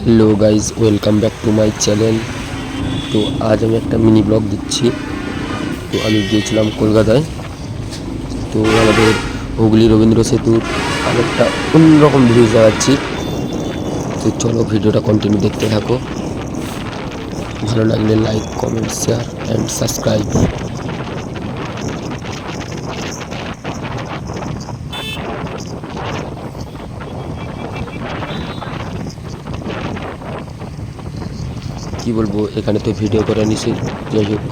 Hello guys, welcome back to my channel. তো আজ আমি একটা মিনি ব্লগ দিচ্ছি। তো আমি গিয়েছিলাম কলকাতায়। তো আমাদের হুগলি রবীন্দ্র সেতুর আরেকটা অন্যরকম ভিডিও দেখাচ্ছি। তো চলো ভিডিওটা কন্টিনিউ দেখতে থাকো। ভালো লাগলে like, comment, share and subscribe. কি বলবো, এখানে তো ভিডিও করা নিষেধ। যাই হোক,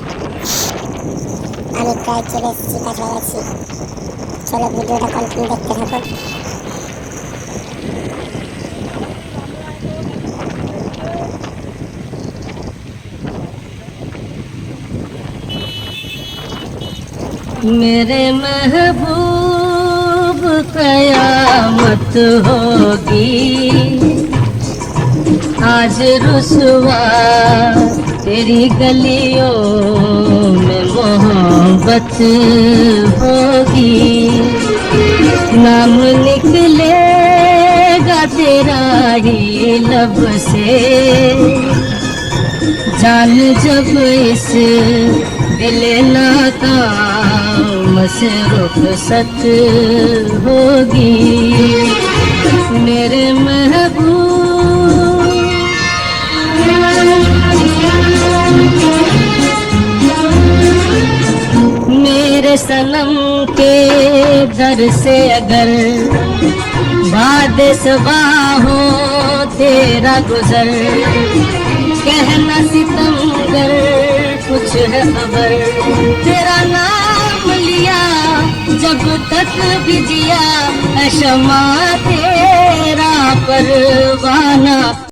আমি প্রায় চলে এসেছি কাছাকাছি। চলো ভিডিওটা কন্টিনিউ দেখতে থাকো। मेरे महबूब कयामत होगी, आज रुसवा तेरी गलियों में मोहब्बत होगी। नाम निकलेगा तेरा ही लब से, जान जब इस दिल नाकाम से रुखसत होगी। मेरे महबूब मेरे सनम के दर से अगर बाद सबा हो तेरा गुजर, कहना सितमगर कुछ है खबर। तेरा नाम लिया जब तक भी जिया, शमा तेरा परवाह